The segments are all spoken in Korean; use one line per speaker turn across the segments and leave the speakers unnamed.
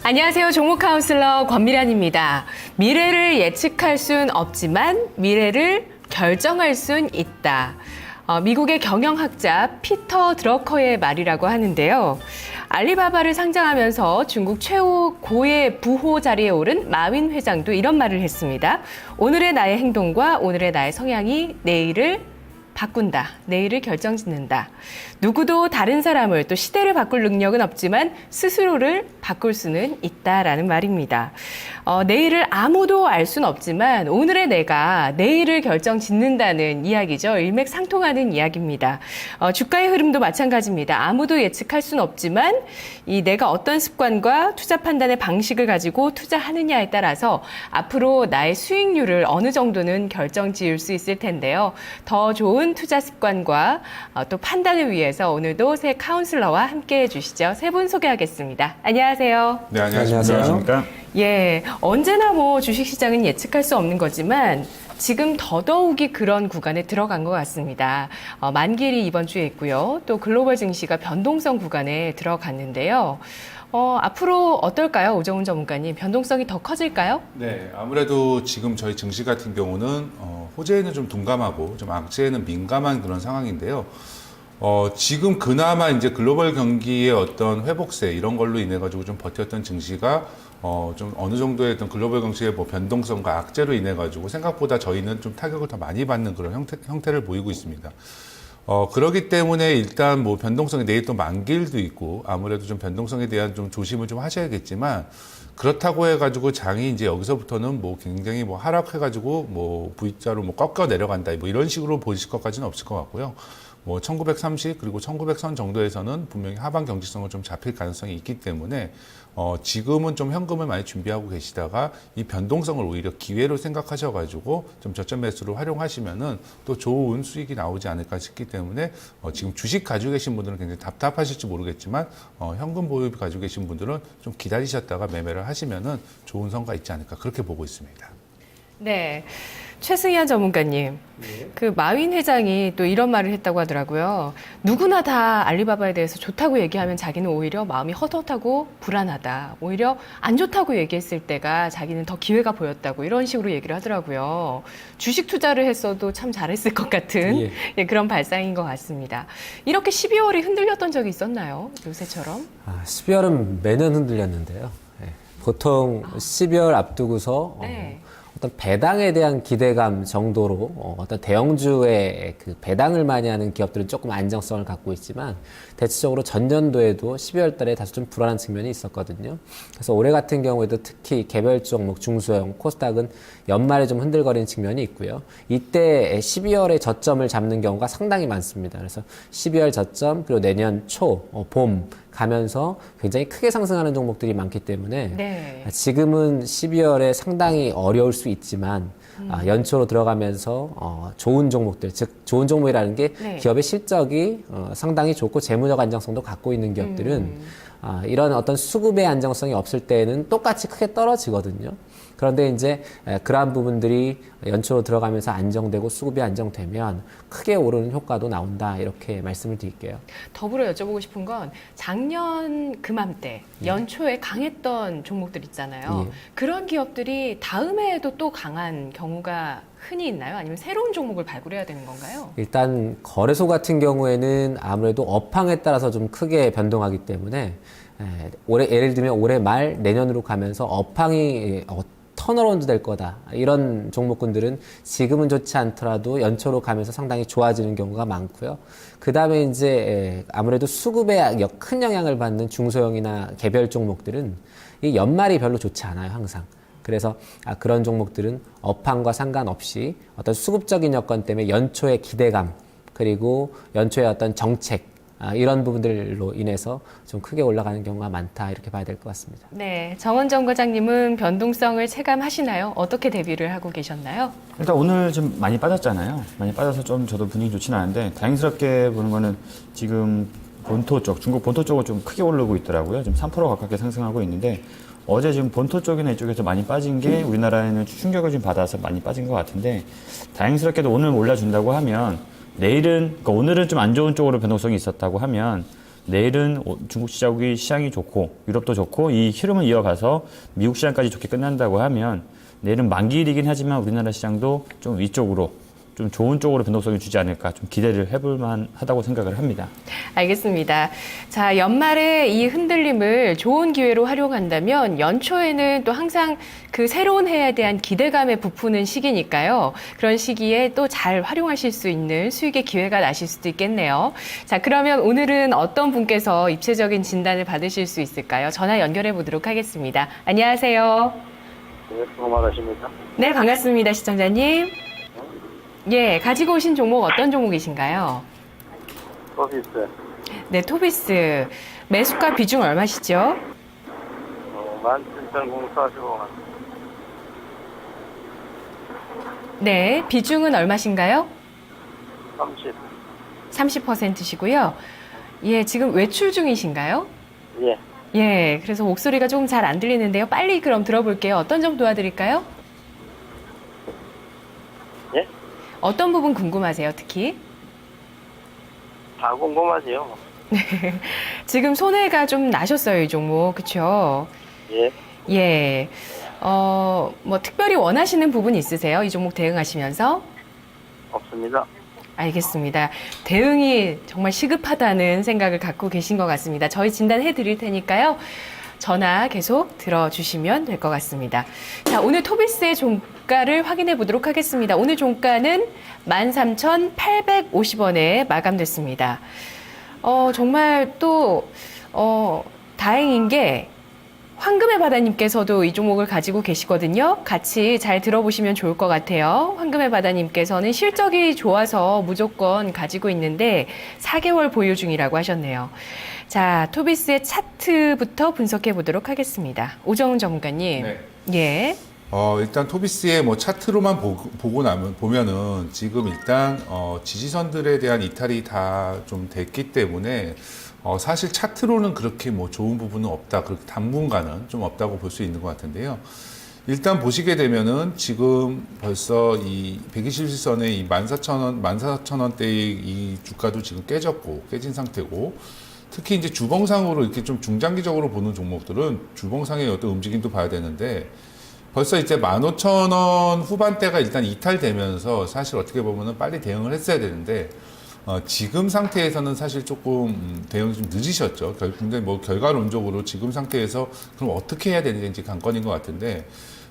안녕하세요. 종목 카운슬러 권미란입니다. 미래를 예측할 순 없지만 미래를 결정할 순 있다. 미국의 경영학자 피터 드러커의 말이라고 하는데요. 알리바바를 상장하면서 중국 최고 고의 부호 자리에 오른 마윈 회장도 이런 말을 했습니다. 오늘의 나의 행동과 오늘의 나의 성향이 내일을 바꾼다. 내일을 결정짓는다. 누구도 다른 사람을 또 시대를 바꿀 능력은 없지만 스스로를 바꿀 수는 있다라는 말입니다. 내일을 아무도 알 수는 없지만 오늘의 내가 내일을 결정짓는다는 이야기죠. 일맥상통하는 이야기입니다. 주가의 흐름도 마찬가지입니다. 아무도 예측할 수는 없지만 이 내가 어떤 습관과 투자 판단의 방식을 가지고 투자하느냐에 따라서 앞으로 나의 수익률을 어느 정도는 결정지을 수 있을 텐데요. 더 좋은 투자 습관과 또 판단을 위해서 오늘도 새 카운슬러와 함께 해주시죠. 세 분 소개하겠습니다. 안녕하세요.
네, 안녕하십니까.
예, 언제나 주식시장은 예측할 수 없는 거지만 지금 더더욱이 그런 구간에 들어간 것 같습니다. 만기일이 이번 주에 있고요. 또 글로벌 증시가 변동성 구간에 들어갔는데요. 앞으로 어떨까요? 오정훈 전문가님, 변동성이 더 커질까요?
네, 아무래도 지금 저희 증시 같은 경우는 호재에는 좀 둔감하고 좀 악재에는 민감한 그런 상황인데요. 지금 그나마 이제 글로벌 경기의 어떤 회복세 이런 걸로 인해 가지고 좀 버텼던 증시가 좀 어느 정도의 어떤 글로벌 경기의 변동성과 악재로 인해 가지고 생각보다 저희는 좀 타격을 더 많이 받는 그런 형태를 보이고 있습니다. 그렇기 때문에 일단 변동성이 내일 또 만기일도 있고 아무래도 좀 변동성에 대한 좀 조심을 좀 하셔야겠지만 그렇다고 해가지고 장이 이제 여기서부터는 굉장히 하락해가지고 V자로 꺾여 내려간다 이런 식으로 보실 것까지는 없을 것 같고요. 1930 그리고 1900선 정도에서는 분명히 하방 경직성을 좀 잡힐 가능성이 있기 때문에 지금은 좀 현금을 많이 준비하고 계시다가 이 변동성을 오히려 기회로 생각하셔가지고 좀 저점 매수로 활용하시면은 또 좋은 수익이 나오지 않을까 싶기 때문에 지금 주식 가지고 계신 분들은 굉장히 답답하실지 모르겠지만 현금 보유 가지고 계신 분들은 좀 기다리셨다가 매매를 하시면은 좋은 성과 있지 않을까 그렇게 보고 있습니다.
네. 최승희한 전문가님, 그 마윈 회장이 또 이런 말을 했다고 하더라고요. 누구나 다 알리바바에 대해서 좋다고 얘기하면 자기는 오히려 마음이 헛헛하고 불안하다. 오히려 안 좋다고 얘기했을 때가 자기는 더 기회가 보였다고 이런 식으로 얘기를 하더라고요. 주식 투자를 했어도 참 잘했을 것 같은 그런 발상인 것 같습니다. 이렇게 12월이 흔들렸던 적이 있었나요? 요새처럼?
12월은 매년 흔들렸는데요. 보통 12월 앞두고서 어떤 배당에 대한 기대감 정도로 어떤 대형주의 그 배당을 많이 하는 기업들은 조금 안정성을 갖고 있지만 대체적으로 전년도에도 12월 달에 다소 좀 불안한 측면이 있었거든요. 그래서 올해 같은 경우에도 특히 개별 종목 중소형 코스닥은 연말에 좀 흔들거리는 측면이 있고요. 이때 12월에 저점을 잡는 경우가 상당히 많습니다. 그래서 12월 저점 그리고 내년 초, 봄 가면서 굉장히 크게 상승하는 종목들이 많기 때문에 지금은 12월에 상당히 어려울 수 있지만 연초로 들어가면서 좋은 종목들, 즉 좋은 종목이라는 게 기업의 실적이 상당히 좋고 재무적 안정성도 갖고 있는 기업들은 이런 어떤 수급의 안정성이 없을 때는 똑같이 크게 떨어지거든요. 그런데 이제 그러한 부분들이 연초로 들어가면서 안정되고 수급이 안정되면 크게 오르는 효과도 나온다 이렇게 말씀을 드릴게요.
더불어 여쭤보고 싶은 건 작년 그맘때 연초에 강했던 종목들 있잖아요. 그런 기업들이 다음 해에도 또 강한 경우가 흔히 있나요? 아니면 새로운 종목을 발굴해야 되는 건가요?
일단 거래소 같은 경우에는 아무래도 업황에 따라서 좀 크게 변동하기 때문에 올해 예를 들면 올해 말 내년으로 가면서 업황이 턴어라운드 될 거다. 이런 종목군들은 지금은 좋지 않더라도 연초로 가면서 상당히 좋아지는 경우가 많고요. 그 다음에 이제 아무래도 수급에 큰 영향을 받는 중소형이나 개별 종목들은 이 연말이 별로 좋지 않아요, 항상. 그래서 그런 종목들은 업황과 상관없이 어떤 수급적인 여건 때문에 연초의 기대감 그리고 연초의 어떤 정책 이런 부분들로 인해서 좀 크게 올라가는 경우가 많다 이렇게 봐야 될 것 같습니다.
네, 정원정 과장님은 변동성을 체감하시나요? 어떻게 대비를 하고 계셨나요?
일단 오늘 좀 많이 빠졌잖아요. 많이 빠져서 좀 저도 분위기 좋지는 않은데 다행스럽게 보는 거는 지금 본토 쪽, 중국 본토 쪽은 좀 크게 오르고 있더라고요. 지금 3% 가깝게 상승하고 있는데 어제 지금 본토 쪽이나 이쪽에서 많이 빠진 게 우리나라에는 충격을 좀 받아서 많이 빠진 것 같은데 다행스럽게도 오늘 올라준다고 하면 내일은, 그러니까 오늘은 좀 안 좋은 쪽으로 변동성이 있었다고 하면 내일은 중국 시장이 좋고 유럽도 좋고 이 흐름을 이어가서 미국 시장까지 좋게 끝난다고 하면 내일은 만기일이긴 하지만 우리나라 시장도 좀 위쪽으로 좀 좋은 쪽으로 변동성을 주지 않을까 좀 기대를 해볼 만하다고 생각을 합니다.
알겠습니다. 자, 연말에 이 흔들림을 좋은 기회로 활용한다면 연초에는 또 항상 그 새로운 해에 대한 기대감에 부푸는 시기니까요. 그런 시기에 또 잘 활용하실 수 있는 수익의 기회가 나실 수도 있겠네요. 자, 그러면 오늘은 어떤 분께서 입체적인 진단을 받으실 수 있을까요? 전화 연결해 보도록 하겠습니다. 안녕하세요.
네, 수고 많으십니까?
네, 반갑습니다. 시청자님. 예, 가지고 오신 종목 어떤 종목이신가요?
서비스,
네, 토비스. 매수가 비중 얼마시죠?
17,045원.
네, 비중은 얼마신가요?
30.
30%시고요. 예, 지금 외출 중이신가요?
예.
예, 그래서 목소리가 조금 잘 안 들리는데요. 빨리 그럼 들어볼게요. 어떤 점 도와드릴까요?
예?
어떤 부분 궁금하세요, 특히?
다 궁금하지요.
지금 손해가 좀 나셨어요, 이 종목. 그쵸?
예.
예. 뭐 특별히 원하시는 부분 있으세요? 이 종목 대응하시면서?
없습니다.
알겠습니다. 대응이 정말 시급하다는 생각을 갖고 계신 것 같습니다. 저희 진단해 드릴 테니까요. 전화 계속 들어주시면 될 것 같습니다. 자, 오늘 토비스의 종가를 확인해 보도록 하겠습니다. 오늘 종가는 13,850원에 마감됐습니다. 정말 또, 다행인 게 황금의 바다님께서도 이 종목을 가지고 계시거든요. 같이 잘 들어보시면 좋을 것 같아요. 황금의 바다님께서는 실적이 좋아서 무조건 가지고 있는데 4개월 보유 중이라고 하셨네요. 자, 토비스의 차트부터 분석해 보도록 하겠습니다. 오정훈 전문가님.
네.
예.
일단 토비스의 뭐 차트로만 보면은 지금 일단 지지선들에 대한 이탈이 다 좀 됐기 때문에 사실 차트로는 그렇게 뭐 좋은 부분은 없다. 그렇게 당분간은 좀 없다고 볼 수 있는 것 같은데요. 일단 보시게 되면은 지금 벌써 이 121선의 이 14,000원, 14,000원대의 이 주가도 지금 깨진 상태고, 특히 이제 주봉상으로 이렇게 좀 중장기적으로 보는 종목들은 주봉상의 어떤 움직임도 봐야 되는데, 벌써 이제 15,000원 후반대가 일단 이탈되면서 사실 어떻게 보면은 빨리 대응을 했어야 되는데, 지금 상태에서는 사실 조금 대응이 좀 늦으셨죠. 근데 뭐 결과론적으로 지금 상태에서 그럼 어떻게 해야 되는지 관건인 것 같은데,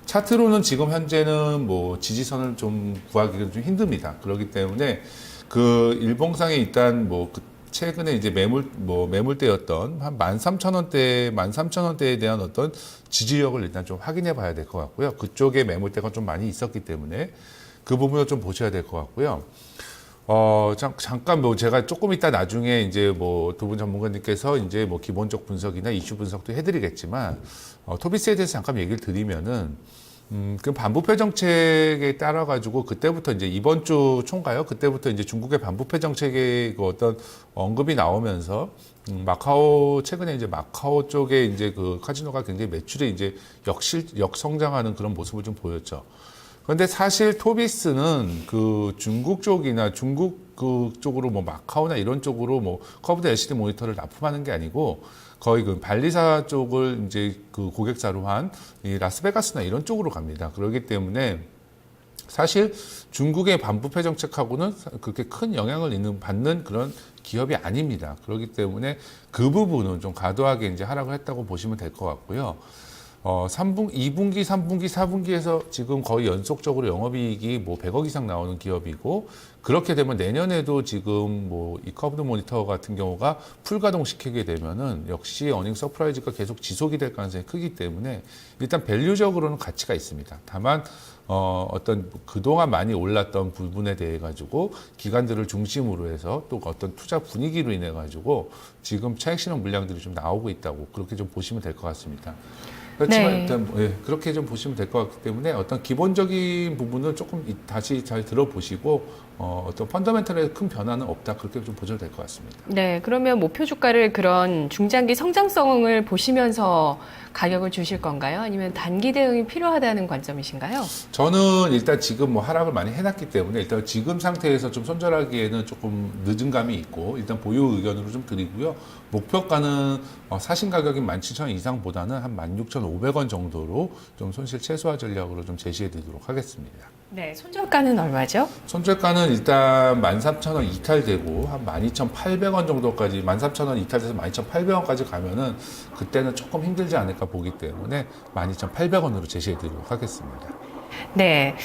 차트로는 지금 현재는 뭐 지지선을 좀 구하기가 좀 힘듭니다. 그렇기 때문에 그 일봉상에 일단 뭐 그 최근에 이제 매물대였던 한 13,000원대에 대한 어떤 지지력을 일단 좀 확인해 봐야 될 것 같고요. 그쪽에 매물대가 좀 많이 있었기 때문에 그 부분을 좀 보셔야 될 것 같고요. 잠깐 뭐 제가 조금 이따 나중에 이제 뭐 두 분 전문가님께서 이제 뭐 기본적 분석이나 이슈 분석도 해드리겠지만, 토비스에 대해서 잠깐 얘기를 드리면은, 그 반부패 정책에 따라 가지고 그때부터 이제 이번 주 초인가요? 그때부터 이제 중국의 반부패 정책의 그 어떤 언급이 나오면서, 최근에 이제 마카오 쪽에 이제 그 카지노가 굉장히 매출이 이제 역성장하는 그런 모습을 좀 보였죠. 그런데 사실 토비스는 그 중국 쪽이나 중국 그 쪽으로 뭐 마카오나 이런 쪽으로 뭐 커브드 LCD 모니터를 납품하는 게 아니고 거의 그 발리사 쪽을 이제 그 고객사로 한 이 라스베가스나 이런 쪽으로 갑니다. 그렇기 때문에 사실 중국의 반부패 정책하고는 그렇게 큰 영향을 받는 그런 기업이 아닙니다. 그렇기 때문에 그 부분은 좀 과도하게 이제 하락을 했다고 보시면 될 것 같고요. 2분기, 3분기, 4분기에서 지금 거의 연속적으로 영업이익이 뭐 100억 이상 나오는 기업이고, 그렇게 되면 내년에도 지금 뭐 이 커브드 모니터 같은 경우가 풀가동 시키게 되면은 역시 어닝 서프라이즈가 계속 지속이 될 가능성이 크기 때문에 일단 밸류적으로는 가치가 있습니다. 다만 어떤 그동안 많이 올랐던 부분에 대해 가지고 기관들을 중심으로 해서 또 어떤 투자 분위기로 인해 가지고 지금 차익 실현 물량들이 좀 나오고 있다고 그렇게 좀 보시면 될 것 같습니다. 그렇지만
네.
일단 그렇게 좀 보시면 될 것 같기 때문에 어떤 기본적인 부분은 조금 다시 잘 들어보시고 어떤 펀더멘털에 큰 변화는 없다 그렇게 좀 보셔도 될 것 같습니다.
네, 그러면 목표 주가를 그런 중장기 성장성을 보시면서 가격을 주실 건가요? 아니면 단기 대응이 필요하다는 관점이신가요?
저는 일단 지금 뭐 하락을 많이 해놨기 때문에 일단 지금 상태에서 좀 손절하기에는 조금 늦은 감이 있고 일단 보유 의견으로 좀 드리고요. 목표가는 사신 가격인 17,000원 이상보다는 한 16,500원 정도로 좀 손실 최소화 전략으로 좀 제시해 드리도록 하겠습니다.
네, 손절가는 얼마죠?
손절가는 일단 13,000원 이탈되고 한 12,800원 정도까지 13,000원 이탈돼서 12,800원까지 가면은 그때는 조금 힘들지 않을까 보기 때문에 12,800원으로 제시해 드리도록 하겠습니다.
네,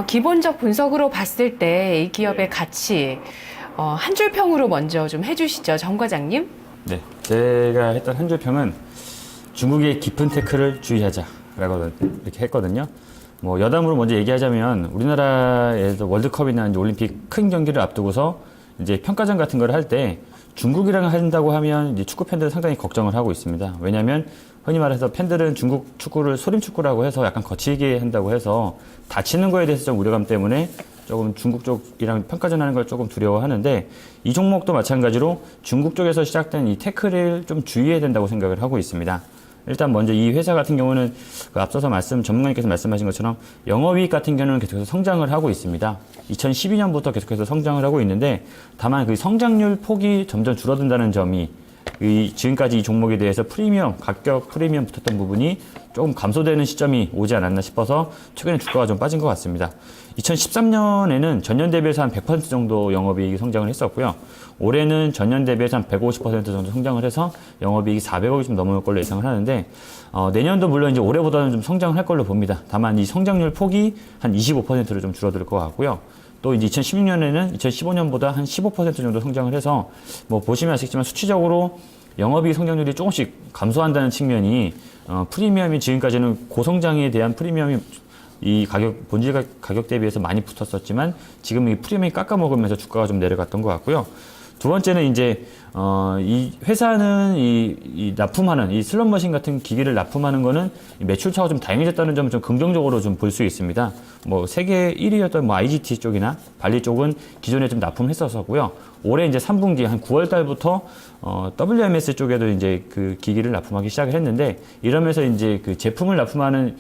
기본적 분석으로 봤을 때 이 기업의 가치 한 줄 평으로 먼저 좀 해주시죠, 정 과장님.
네, 제가 했던 한 줄 평은 중국의 깊은 태클을 주의하자라고 이렇게 했거든요. 뭐 여담으로 먼저 얘기하자면 우리나라에서 월드컵이나 이제 올림픽 큰 경기를 앞두고서 이제 평가전 같은 걸 할 때 중국이랑 한다고 하면 이제 축구 팬들은 상당히 걱정을 하고 있습니다. 왜냐하면 흔히 말해서 팬들은 중국 축구를 소림 축구라고 해서 약간 거칠게 한다고 해서 다치는 거에 대해서 좀 우려감 때문에 조금 중국 쪽이랑 평가전하는 걸 조금 두려워하는데 이 종목도 마찬가지로 중국 쪽에서 시작된 이 태클을 좀 주의해야 된다고 생각을 하고 있습니다. 일단 먼저 이 회사 같은 경우는 앞서서 전문가님께서 말씀하신 것처럼 영업이익 같은 경우는 계속해서 성장을 하고 있습니다. 2012년부터 계속해서 성장을 하고 있는데 다만 그 성장률 폭이 점점 줄어든다는 점이 지금까지 이 종목에 대해서 가격 프리미엄 붙었던 부분이 조금 감소되는 시점이 오지 않았나 싶어서 최근에 주가가 좀 빠진 것 같습니다. 2013년에는 전년 대비해서 한 100% 정도 영업이익이 성장을 했었고요. 올해는 전년 대비해서 한 150% 정도 성장을 해서 영업이익이 400억이 좀 넘을 걸로 예상을 하는데 내년도 물론 이제 올해보다는 좀 성장을 할 걸로 봅니다. 다만 이 성장률 폭이 한 25%로 좀 줄어들 것 같고요. 또 이제 2016년에는 2015년보다 한 15% 정도 성장을 해서 뭐 보시면 아시겠지만 수치적으로 영업이익 성장률이 조금씩 감소한다는 측면이 프리미엄이 지금까지는 고성장에 대한 프리미엄이 이 본질 가격 대비해서 많이 붙었었지만 지금 이 프리미엄이 깎아먹으면서 주가가 좀 내려갔던 것 같고요. 두 번째는 이제 이 회사는 이 납품하는 이 슬롯머신 같은 기기를 납품하는 거는 매출차가 좀 다양해졌다는 점을 좀 긍정적으로 좀 볼 수 있습니다. 뭐 세계 1위였던 뭐 IGT 쪽이나 발리 쪽은 기존에 좀 납품했었고요. 올해 이제 3분기 한 9월 달부터 WMS 쪽에도 이제 그 기기를 납품하기 시작을 했는데 이러면서 이제 그 제품을 납품하는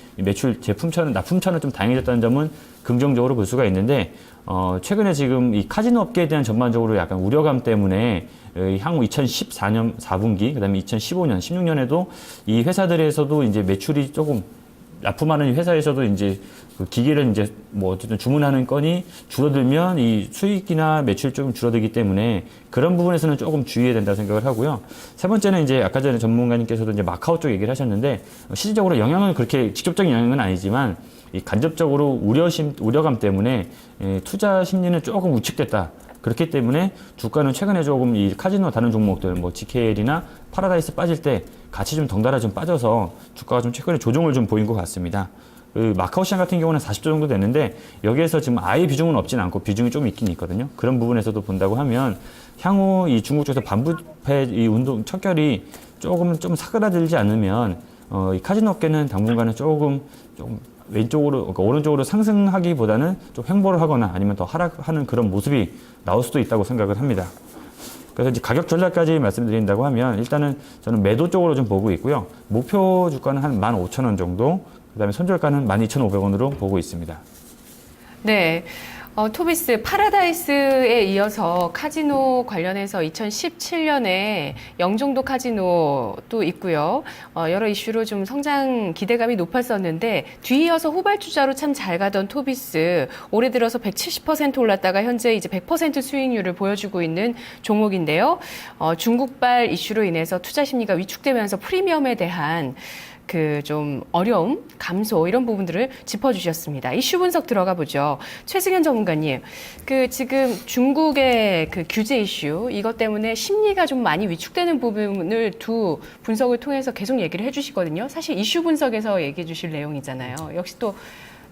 납품처는 좀 다양해졌다는 점은 긍정적으로 볼 수가 있는데 최근에 지금 이 카지노 업계에 대한 전반적으로 약간 우려감 때문에 향후 2014년 4분기, 그다음에 2015년, 16년에도 이 회사들에서도 이제 매출이 조금 납품하는 회사에서도 이제 그 기기를 이제 뭐 어쨌든 주문하는 건이 줄어들면 이 수익이나 매출이 조금 줄어들기 때문에 그런 부분에서는 조금 주의해야 된다고 생각을 하고요. 세 번째는 이제 아까 전에 전문가님께서도 이제 마카오 쪽 얘기를 하셨는데 실질적으로 영향은 그렇게 직접적인 영향은 아니지만 이 간접적으로 우려감 때문에 투자 심리는 조금 우측됐다. 그렇기 때문에 주가는 최근에 조금 이 카지노 다른 종목들 뭐 GKL이나 파라다이스 빠질 때 같이 좀 덩달아 좀 빠져서 주가가 좀 최근에 조정을 좀 보인 것 같습니다. 그 마카오 시장 같은 경우는 40조 정도 되는데 여기에서 지금 아예 비중은 없진 않고 비중이 좀 있긴 있거든요. 그런 부분에서도 본다고 하면 향후 이 중국 쪽에서 반부패 이 운동 척결이 좀 사그라들지 않으면 이 카지노 업계는 당분간은 좀 왼쪽으로, 그러니까 오른쪽으로 상승하기보다는 좀 횡보를 하거나 아니면 더 하락하는 그런 모습이 나올 수도 있다고 생각을 합니다. 그래서 이제 가격 전략까지 말씀드린다고 하면 일단은 저는 매도 쪽으로 좀 보고 있고요. 목표 주가는 한 15,000원 정도, 그 다음에 손절가는 12,500원으로 보고 있습니다.
네. 토비스 파라다이스에 이어서 카지노 관련해서 2017년에 영종도 카지노도 있고요. 여러 이슈로 좀 성장 기대감이 높았었는데 뒤이어서 후발주자로 참 잘 가던 토비스 올해 들어서 170% 올랐다가 현재 이제 100% 수익률을 보여주고 있는 종목인데요. 중국발 이슈로 인해서 투자 심리가 위축되면서 프리미엄에 대한 그 좀 어려움, 감소 이런 부분들을 짚어주셨습니다. 이슈 분석 들어가 보죠. 최승현 전문가님, 그 지금 중국의 그 규제 이슈 이것 때문에 심리가 좀 많이 위축되는 부분을 두 분석을 통해서 계속 얘기를 해주시거든요. 사실 이슈 분석에서 얘기해 주실 내용이잖아요. 역시 또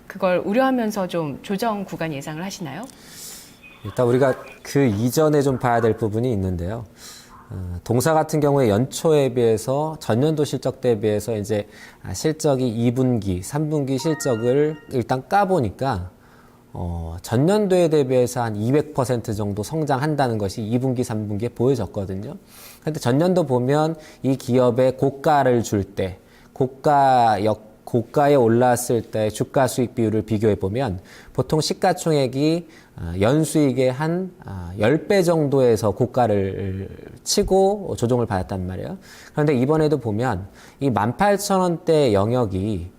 그걸 우려하면서 좀 조정 구간 예상을 하시나요?
일단 우리가 그 이전에 좀 봐야 될 부분이 있는데요. 동사 같은 경우에 연초에 비해서 전년도 실적 대비해서 이제 실적이 2분기, 3분기 실적을 일단 까보니까 전년도에 대비해서 한 200% 정도 성장한다는 것이 2분기, 3분기에 보여졌거든요. 그런데 전년도 보면 이 기업의 고가를 줄 때, 고가에 올랐을 때 주가 수익 비율을 비교해 보면 보통 시가총액이 연수익의 한 10배 정도에서 고가를 치고 조정을 받았단 말이에요. 그런데 이번에도 보면 이 18,000원대 영역이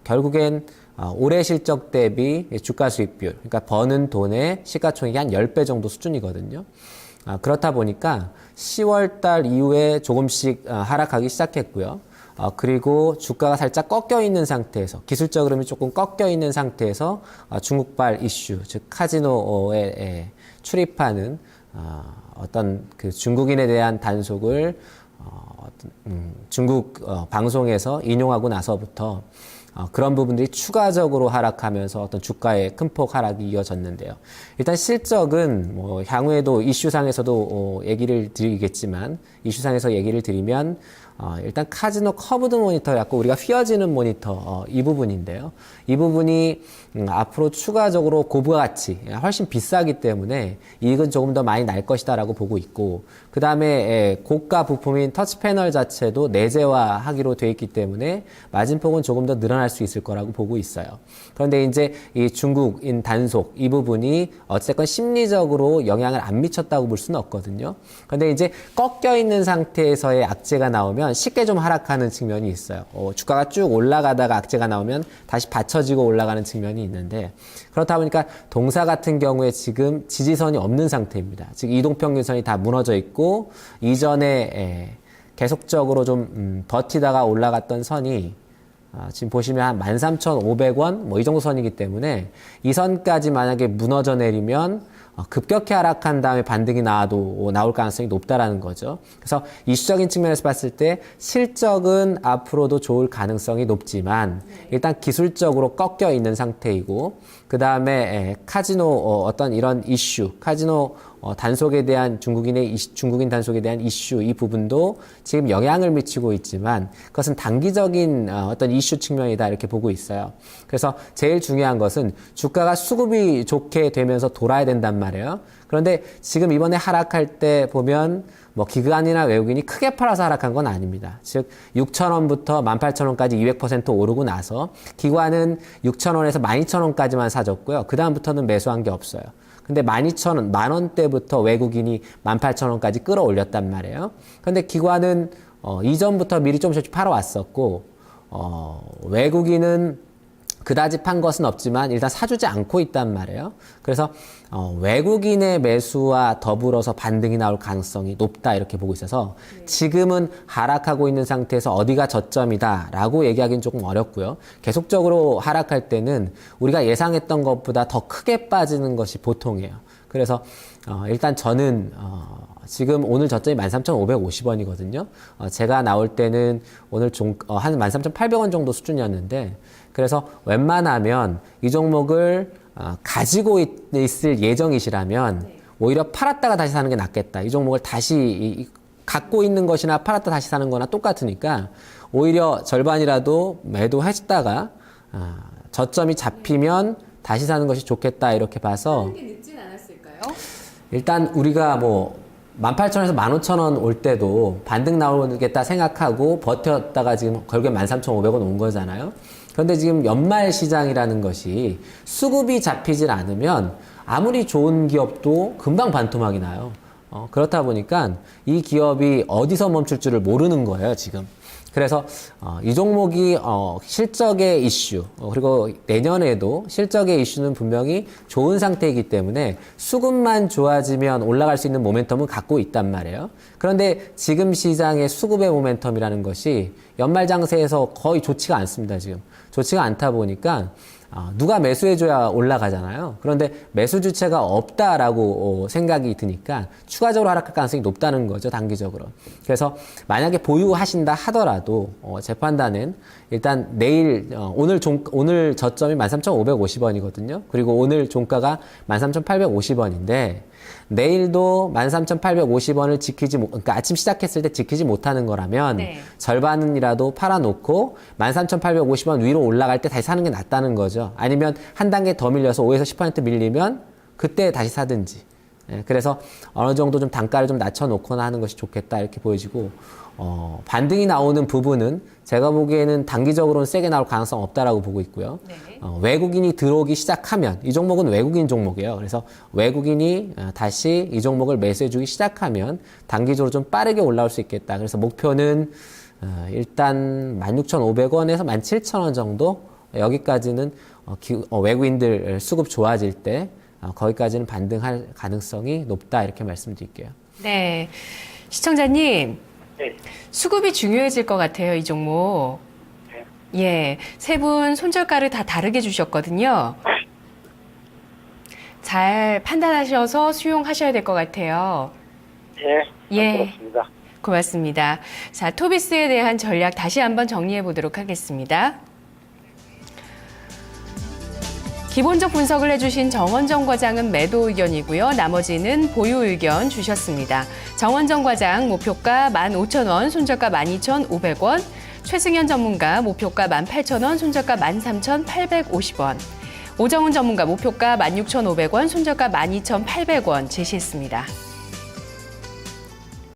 결국엔 올해 실적 대비 주가 수익 비율, 그러니까 버는 돈의 시가총액이 한 10배 정도 수준이거든요. 그렇다 보니까 10월 달 이후에 조금씩 하락하기 시작했고요. 그리고 주가가 살짝 꺾여 있는 상태에서, 기술적 흐름이 조금 꺾여 있는 상태에서 중국발 이슈, 즉 카지노에 출입하는 어떤 그 중국인에 대한 단속을 중국 방송에서 인용하고 나서부터 그런 부분들이 추가적으로 하락하면서 어떤 주가의 큰 폭 하락이 이어졌는데요. 일단 실적은 뭐 향후에도 이슈상에서도 얘기를 드리겠지만, 이슈상에서 얘기를 드리면 일단 카지노 커브드 모니터, 약간 우리가 휘어지는 모니터 이 부분인데요. 이 부분이 앞으로 추가적으로 고부가치, 훨씬 비싸기 때문에 이익은 조금 더 많이 날 것이다라고 보고 있고, 그 다음에 고가 부품인 터치 패널 자체도 내재화하기로 돼 있기 때문에 마진폭은 조금 더 늘어날 수 있을 거라고 보고 있어요. 그런데 이제 이 중국인 단속 이 부분이 어쨌건 심리적으로 영향을 안 미쳤다고 볼 수는 없거든요. 그런데 이제 꺾여 있는 상태에서의 악재가 나오면 쉽게 좀 하락하는 측면이 있어요. 주가가 쭉 올라가다가 악재가 나오면 다시 받쳐지고 올라가는 측면이 있는데, 그렇다 보니까 동사 같은 경우에 지금 지지선이 없는 상태입니다. 즉 이동평균선이 다 무너져 있고, 이전에 계속적으로 좀 버티다가 올라갔던 선이 지금 보시면 한 13,500원 뭐 이 정도 선이기 때문에 이 선까지 만약에 무너져 내리면 급격히 하락한 다음에 반등이 나올 가능성이 높다라는 거죠. 그래서 이슈적인 측면에서 봤을 때 실적은 앞으로도 좋을 가능성이 높지만 일단 기술적으로 꺾여 있는 상태이고, 그 다음에 카지노 어떤 이런 이슈, 카지노 단속에 대한 중국인 단속에 대한 이슈 이 부분도 지금 영향을 미치고 있지만 그것은 단기적인 어떤 이슈 측면이다 이렇게 보고 있어요. 그래서 제일 중요한 것은 주가가 수급이 좋게 되면서 돌아야 된단 말이에요. 그런데 지금 이번에 하락할 때 보면 뭐 기관이나 외국인이 크게 팔아서 하락한 건 아닙니다. 즉 6,000원부터 18,000원까지 200% 오르고 나서 기관은 6,000원에서 12,000원까지만 사줬고요. 그 다음부터는 매수한 게 없어요. 근데 12,000원, 만원대부터 외국인이 18,000원까지 끌어올렸단 말이에요. 근데 기관은 이전부터 미리 조금씩 팔아왔었고, 외국인은 그다지 판 것은 없지만 일단 사주지 않고 있단 말이에요. 그래서 외국인의 매수와 더불어서 반등이 나올 가능성이 높다 이렇게 보고 있어서 지금은 하락하고 있는 상태에서 어디가 저점이다라고 얘기하기는 조금 어렵고요. 계속적으로 하락할 때는 우리가 예상했던 것보다 더 크게 빠지는 것이 보통이에요. 그래서 일단 저는 지금 오늘 저점이 13,550원이거든요. 제가 나올 때는 오늘 한 13,800원 정도 수준이었는데, 그래서 웬만하면 이 종목을 가지고 있을 예정이시라면 오히려 팔았다가 다시 사는 게 낫겠다. 이 종목을 다시 갖고 있는 것이나 팔았다 다시 사는 거나 똑같으니까 오히려 절반이라도 매도했다가 저점이 잡히면 다시 사는 것이 좋겠다 이렇게 봐서,
늦진 않았을까요?
일단 우리가 뭐 18,000원에서 15,000원 올 때도 반등 나오겠다 생각하고 버텼다가 지금 결국에 13,500원 온 거잖아요. 그런데 지금 연말 시장이라는 것이 수급이 잡히질 않으면 아무리 좋은 기업도 금방 반토막이 나요. 그렇다 보니까 이 기업이 어디서 멈출 줄을 모르는 거예요, 지금. 그래서 이 종목이 실적의 이슈, 그리고 내년에도 실적의 이슈는 분명히 좋은 상태이기 때문에 수급만 좋아지면 올라갈 수 있는 모멘텀은 갖고 있단 말이에요. 그런데 지금 시장의 수급의 모멘텀이라는 것이 연말 장세에서 거의 좋지가 않습니다, 지금. 좋지가 않다 보니까 누가 매수해줘야 올라가잖아요. 그런데 매수 주체가 없다라고 생각이 드니까 추가적으로 하락할 가능성이 높다는 거죠, 단기적으로. 그래서 만약에 보유하신다 하더라도 제 판단은 일단 내일 오늘 저점이 13,550원이거든요. 그리고 오늘 종가가 13,850원인데 내일도 13,850원을 그러니까 아침 시작했을 때 지키지 못하는 거라면
네.
절반이라도 팔아놓고 13,850원 위로 올라갈 때 다시 사는 게 낫다는 거죠. 아니면 한 단계 더 밀려서 5에서 10% 밀리면 그때 다시 사든지. 예, 그래서 어느 정도 좀 단가를 좀 낮춰놓거나 하는 것이 좋겠다 이렇게 보여지고 반등이 나오는 부분은 제가 보기에는 단기적으로는 세게 나올 가능성 없다라고 보고 있고요.
네.
외국인이 들어오기 시작하면 이 종목은 외국인 종목이에요. 그래서 외국인이 다시 이 종목을 매수해주기 시작하면 단기적으로 좀 빠르게 올라올 수 있겠다. 그래서 목표는 일단 16,500원에서 17,000원 정도 여기까지는 외국인들 수급 좋아질 때 거기까지는 반등할 가능성이 높다 이렇게 말씀드릴게요.
네. 시청자님,
네.
수급이 중요해질 것 같아요, 이 종목. 예. 세 분 손절가를 다 다르게 주셨거든요. 잘 판단하셔서 수용하셔야 될 것 같아요.
예.
예.
그렇습니다.
고맙습니다. 자, 토비스에 대한 전략 다시 한번 정리해 보도록 하겠습니다. 기본적 분석을 해주신 정원정 과장은 매도 의견이고요. 나머지는 보유 의견 주셨습니다. 정원정 과장 목표가 15,000원, 손절가 12,500원. 최승현 전문가 목표가 18,000원, 손절가 13,850원. 오정훈 전문가 목표가 16,500원, 손절가 12,800원 제시했습니다.